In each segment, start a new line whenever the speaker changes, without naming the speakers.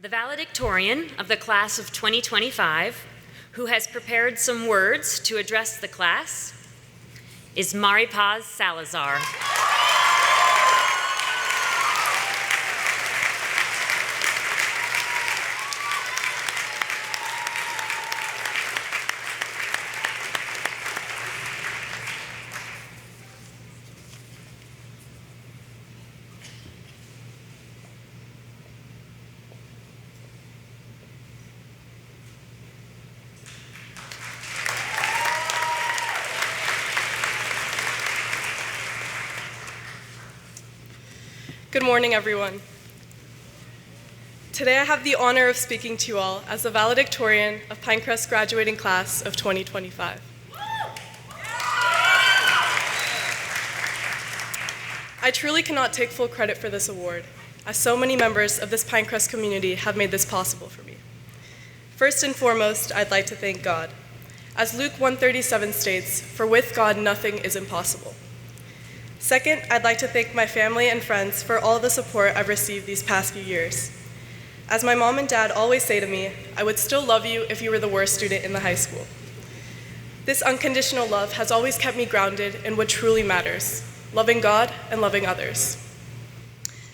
The valedictorian of the class of 2025, who has prepared some words to address the class, is Maripaz Salazar.
Good morning, everyone. Today I have the honor of speaking to you all as the valedictorian of Pinecrest graduating class of 2025. I truly cannot take full credit for this award, as so many members of this Pinecrest community have made this possible for me. First and foremost, I'd like to thank God. As Luke 1:37 states, "For with God nothing is impossible." Second, I'd like to thank my family and friends for all the support I've received these past few years. As my mom and dad always say to me, I would still love you if you were the worst student in the high school. This unconditional love has always kept me grounded in what truly matters, loving God and loving others.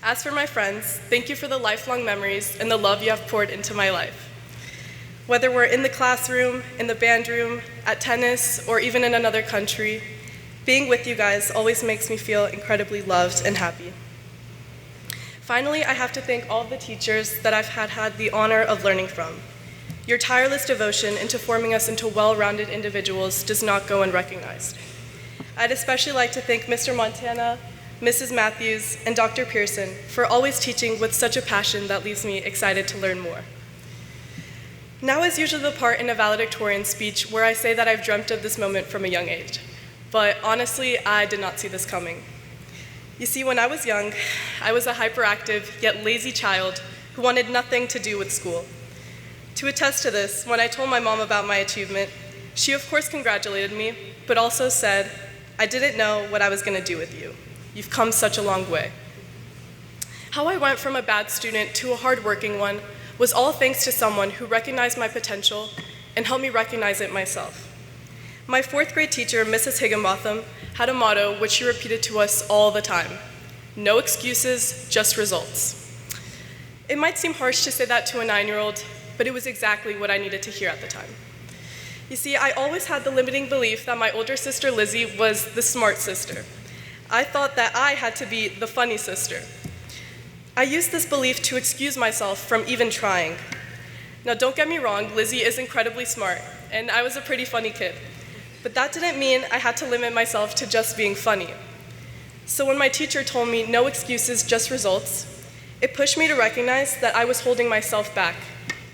As for my friends, thank you for the lifelong memories and the love you have poured into my life. Whether we're in the classroom, in the band room, at tennis, or even in another country, being with you guys always makes me feel incredibly loved and happy. Finally, I have to thank all of the teachers that I've had the honor of learning from. Your tireless devotion into forming us into well-rounded individuals does not go unrecognized. I'd especially like to thank Mr. Montana, Mrs. Matthews, and Dr. Pearson for always teaching with such a passion that leaves me excited to learn more. Now is usually the part in a valedictorian speech where I say that I've dreamt of this moment from a young age. But honestly, I did not see this coming. You see, when I was young, I was a hyperactive yet lazy child who wanted nothing to do with school. To attest to this, when I told my mom about my achievement, she of course congratulated me, but also said, "I didn't know what I was going to do with you. You've come such a long way." How I went from a bad student to a hardworking one was all thanks to someone who recognized my potential and helped me recognize it myself. My fourth grade teacher, Mrs. Higginbotham, had a motto which she repeated to us all the time: no excuses, just results. It might seem harsh to say that to a 9-year-old, but it was exactly what I needed to hear at the time. You see, I always had the limiting belief that my older sister, Lizzie, was the smart sister. I thought that I had to be the funny sister. I used this belief to excuse myself from even trying. Now, don't get me wrong, Lizzie is incredibly smart, and I was a pretty funny kid. But that didn't mean I had to limit myself to just being funny. So when my teacher told me no excuses, just results, it pushed me to recognize that I was holding myself back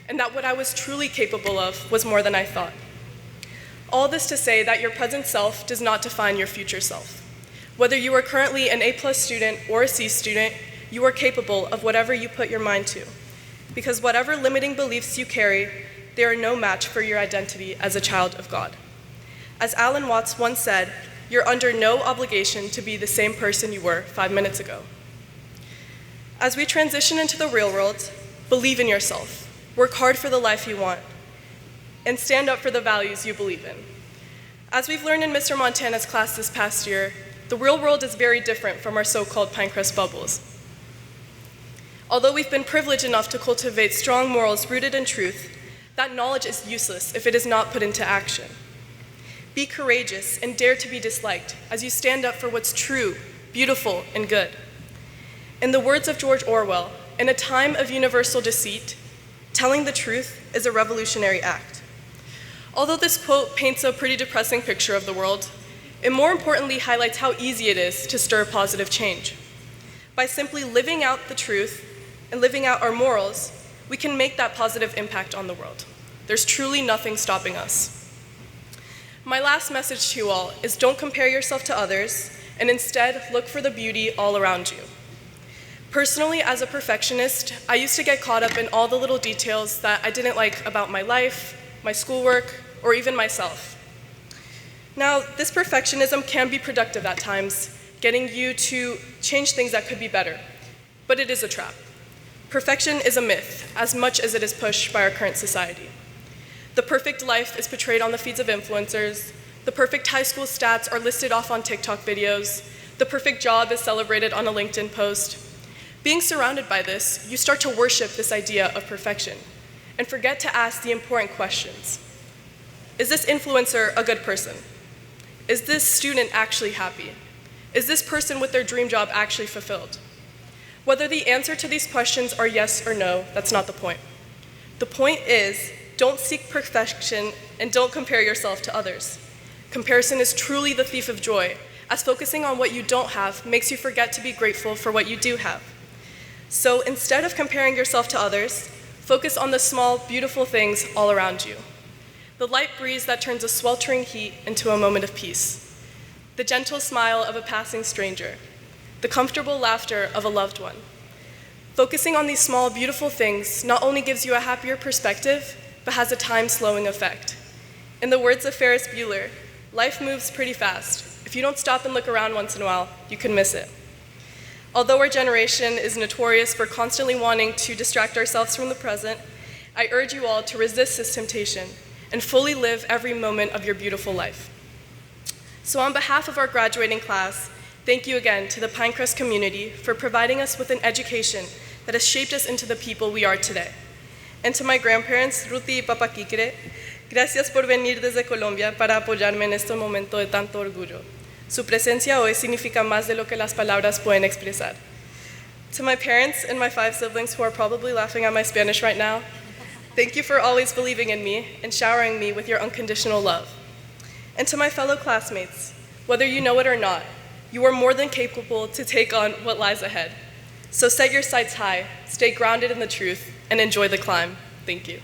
and that what I was truly capable of was more than I thought. All this to say that your present self does not define your future self. Whether you are currently an A+ student or a C student, you are capable of whatever you put your mind to. Because whatever limiting beliefs you carry, they are no match for your identity as a child of God. As Alan Watts once said, you're under no obligation to be the same person you were 5 minutes ago. As we transition into the real world, believe in yourself, work hard for the life you want, and stand up for the values you believe in. As we've learned in Mr. Montana's class this past year, the real world is very different from our so-called Pinecrest bubbles. Although we've been privileged enough to cultivate strong morals rooted in truth, that knowledge is useless if it is not put into action. Be courageous and dare to be disliked as you stand up for what's true, beautiful, and good. In the words of George Orwell, in a time of universal deceit, telling the truth is a revolutionary act. Although this quote paints a pretty depressing picture of the world, it more importantly highlights how easy it is to stir positive change. By simply living out the truth and living out our morals, we can make that positive impact on the world. There's truly nothing stopping us. My last message to you all is don't compare yourself to others, and instead look for the beauty all around you. Personally, as a perfectionist, I used to get caught up in all the little details that I didn't like about my life, my schoolwork, or even myself. Now, this perfectionism can be productive at times, getting you to change things that could be better, but it is a trap. Perfection is a myth as much as it is pushed by our current society. The perfect life is portrayed on the feeds of influencers. The perfect high school stats are listed off on TikTok videos. The perfect job is celebrated on a LinkedIn post. Being surrounded by this, you start to worship this idea of perfection and forget to ask the important questions. Is this influencer a good person? Is this student actually happy? Is this person with their dream job actually fulfilled? Whether the answer to these questions are yes or no, that's not the point. The point is, don't seek perfection and don't compare yourself to others. Comparison is truly the thief of joy, as focusing on what you don't have makes you forget to be grateful for what you do have. So instead of comparing yourself to others, focus on the small, beautiful things all around you. The light breeze that turns a sweltering heat into a moment of peace. The gentle smile of a passing stranger. The comfortable laughter of a loved one. Focusing on these small, beautiful things not only gives you a happier perspective, but has a time-slowing effect. In the words of Ferris Bueller, life moves pretty fast. If you don't stop and look around once in a while, you can miss it. Although our generation is notorious for constantly wanting to distract ourselves from the present, I urge you all to resist this temptation and fully live every moment of your beautiful life. So on behalf of our graduating class, thank you again to the Pinecrest community for providing us with an education that has shaped us into the people we are today. And to my grandparents, Ruthie y Papa Kikre, gracias por venir desde Colombia para apoyarme en este momento de tanto orgullo. Su presencia hoy significa más de lo que las palabras pueden expresar. To my parents and my 5 siblings who are probably laughing at my Spanish right now, thank you for always believing in me and showering me with your unconditional love. And to my fellow classmates, whether you know it or not, you are more than capable to take on what lies ahead. So set your sights high, stay grounded in the truth, and enjoy the climb. Thank you.